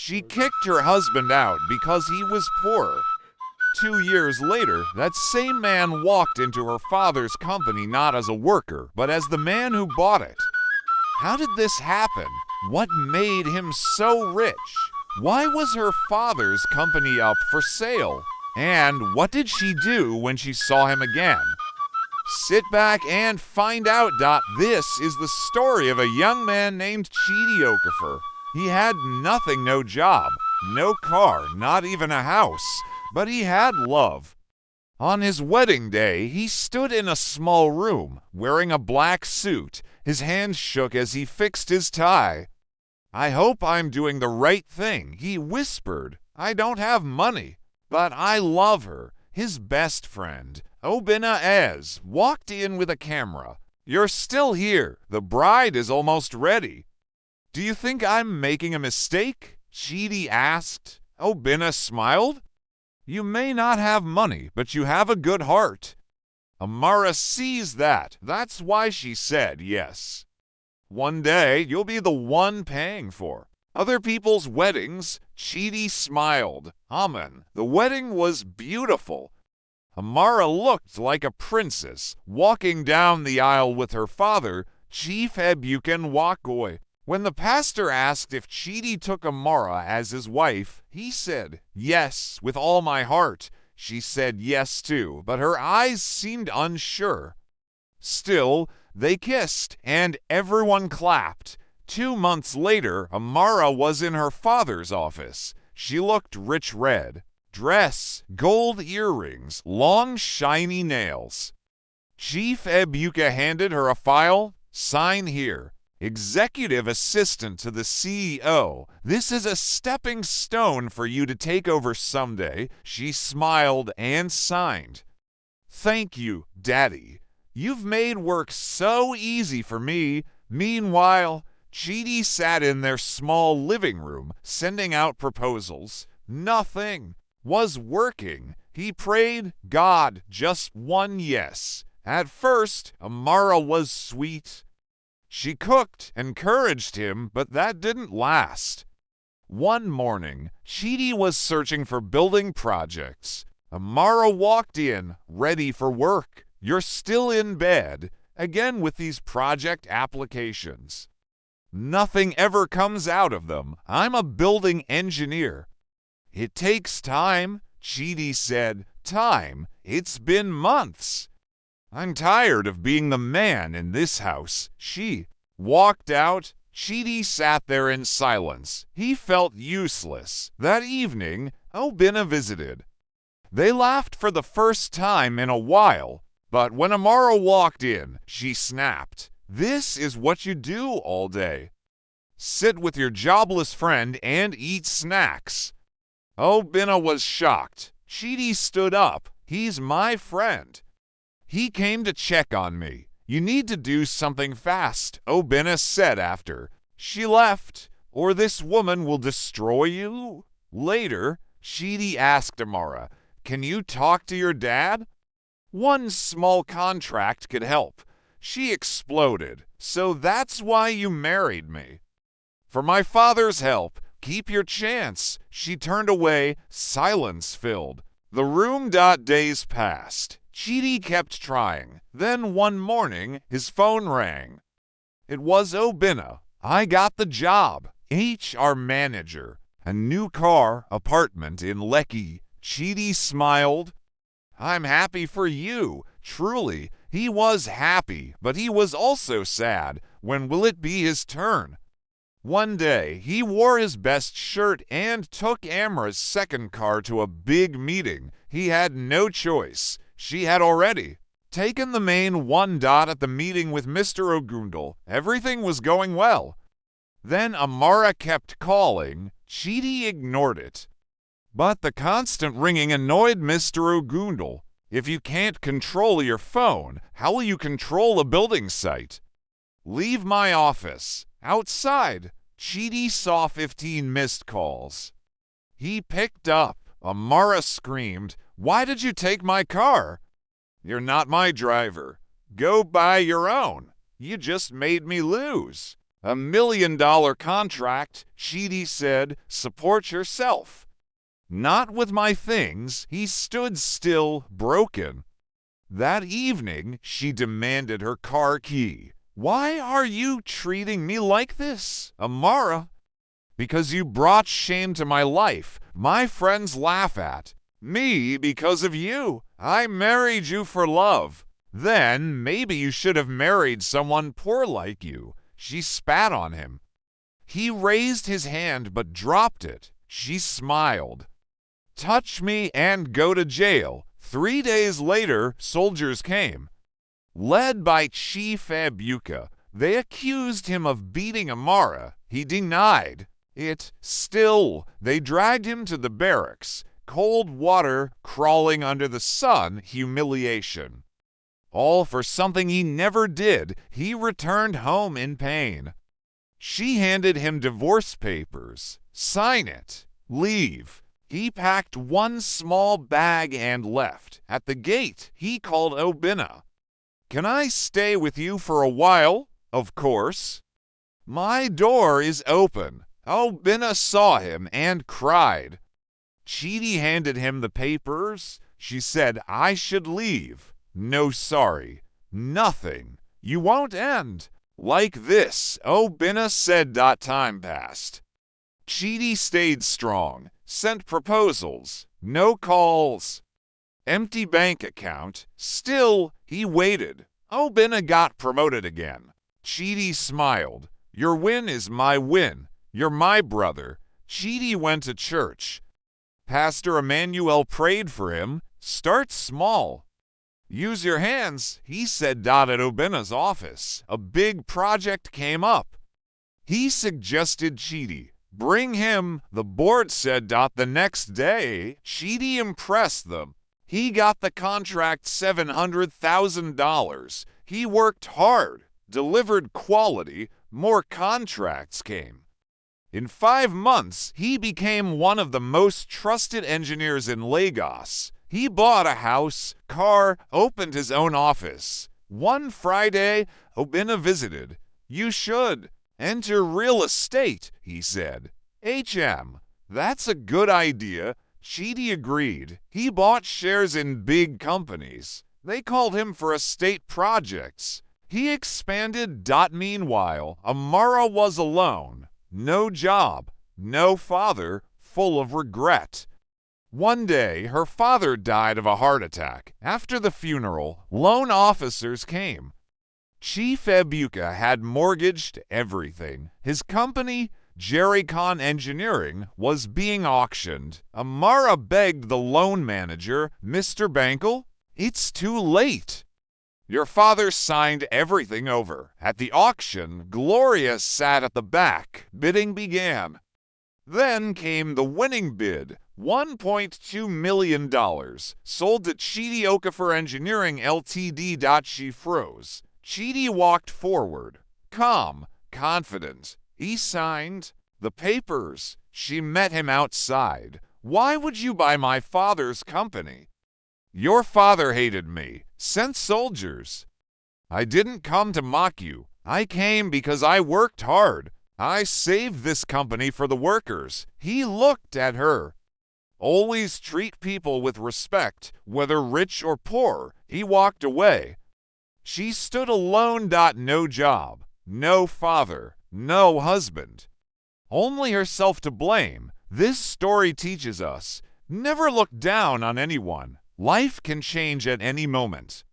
She kicked her husband out because he was poor. 2 years later, that same man walked into her father's company not as a worker, but as the man who bought it. How did this happen? What made him so rich? Why was her father's company up for sale? And what did she do when she saw him again? Sit back and find out. This is the story of a young man named Chidi Okafor. He had nothing, no job, no car, not even a house, but he had love. On his wedding day, he stood in a small room, wearing a black suit. His hands shook as he fixed his tie. "I hope I'm doing the right thing," he whispered. "I don't have money, but I love her." His best friend, Obinna Ez, walked in with a camera. "You're still here. The bride is almost ready." "Do you think I'm making a mistake?" Chidi asked. Obinna smiled. "You may not have money, but you have a good heart." Amara sees that. That's why she said yes. "One day, you'll be the one paying for other people's weddings." Chidi smiled. Amen. The wedding was beautiful. Amara looked like a princess, walking down the aisle with her father, Chief Ebukan Wakoy. When the pastor asked if Chidi took Amara as his wife, he said, "Yes, with all my heart." She said yes too, but her eyes seemed unsure. Still, they kissed, and everyone clapped. 2 months later, Amara was in her father's office. She looked rich red. Dress, gold earrings, long shiny nails. Chief Ebuka handed her a file. "Sign here. Executive assistant to the CEO. This is a stepping stone for you to take over someday." She smiled and signed. "Thank you, Daddy. You've made work so easy for me." Meanwhile, Chidi sat in their small living room, sending out proposals. Nothing was working. He prayed, God, just one yes. At first, Amara was sweet. She cooked, encouraged him, but that didn't last. One morning, Chidi was searching for building projects. Amara walked in, ready for work. "You're still in bed," again with these project applications. "Nothing ever comes out of them. I'm a building engineer." "It takes time," Chidi said. "Time? It's been months." "I'm tired of being the man in this house." She walked out. Chidi sat there in silence. He felt useless. That evening, Obinna visited. They laughed for the first time in a while, but when Amara walked in, she snapped. "This is what you do all day. Sit with your jobless friend and eat snacks." Obinna was shocked. Chidi stood up. "He's my friend. He came to check on me. You need to do something fast," Obinna said after. She left. "Or this woman will destroy you." Later, Chidi asked Amara, "Can you talk to your dad?" "One small contract could help." She exploded. "So that's why you married me?" "For my father's help. Keep your chance." She turned away, silence filled. The room. Days passed. Chidi kept trying. Then one morning, his phone rang. It was Obinna. "I got the job. HR manager. A new car, apartment in Lekki." Chidi smiled. "I'm happy for you." Truly, he was happy, but he was also sad. When will it be his turn? One day, he wore his best shirt and took Amra's second car to a big meeting. He had no choice. She had already taken the main one. At the meeting with Mr. Ogundel, everything was going well. Then Amara kept calling. Chidi ignored it. But the constant ringing annoyed Mr. Ogundel. If you can't control your phone, how will you control a building site? "Leave my office." Outside, Chidi saw 15 missed calls. He picked up. Amara screamed, "Why did you take my car?" "You're not my driver. Go buy your own. You just made me lose." $1 million contract, Chidi said. Support yourself. Not with my things. He stood still, broken. That evening, she demanded her car key. Why are you treating me like this, Amara? Because you brought shame to my life. My friends laugh at me because of you. I married you for love. Then maybe you should have married someone poor like you. She spat on him. He raised his hand but dropped it. She smiled. Touch me and go to jail. 3 days later, soldiers came. Led by Chief Ebuka, they accused him of beating Amara. He denied it. Still, they dragged him to the barracks. Cold water, crawling under the sun, humiliation. All for something he never did. He returned home in pain. She handed him divorce papers. Sign it. Leave. He packed one small bag and left. At the gate, he called Obinna. Can I stay with you for a while? Of course. My door is open. Obinna saw him and cried. Chidi handed him the papers. She said, I should leave. No sorry. Nothing. You won't end. Like this, Obinna said. Time passed. Chidi stayed strong. Sent proposals. No calls. Empty bank account. Still, he waited. Obinna got promoted again. Chidi smiled. Your win is my win. You're my brother. Chidi went to church. Pastor Emmanuel prayed for him. Start small. Use your hands, he said. At Obinna's office, a big project came up. He suggested Chidi bring him. The board said. The next day, Chidi impressed them. He got the contract, $700,000. He worked hard, delivered quality. More contracts came. In 5 months, he became one of the most trusted engineers in Lagos. He bought a house, car, opened his own office. One Friday, Obinna visited. You should enter real estate, he said. That's a good idea. Chidi agreed. He bought shares in big companies. They called him for estate projects. He expanded. Meanwhile, Amara was alone. No job, no father, full of regret. One day, her father died of a heart attack. After the funeral, loan officers came. Chief Ebuka had mortgaged everything. His company, Jerrycon Engineering, was being auctioned. Amara begged the loan manager, Mr. Bankel, it's too late. Your father signed everything over. At the auction, Gloria sat at the back. Bidding began. Then came the winning bid, $1.2 million, sold to Chidi Okafor Engineering Ltd. She froze. Chidi walked forward, calm, confident. He signed the papers. She met him outside. Why would you buy my father's company? Your father hated me, sent soldiers. I didn't come to mock you. I came because I worked hard. I saved this company for the workers. He looked at her. Always treat people with respect, whether rich or poor. He walked away. She stood alone. No job, no father, no husband. Only herself to blame. This story teaches us, never look down on anyone. Life can change at any moment.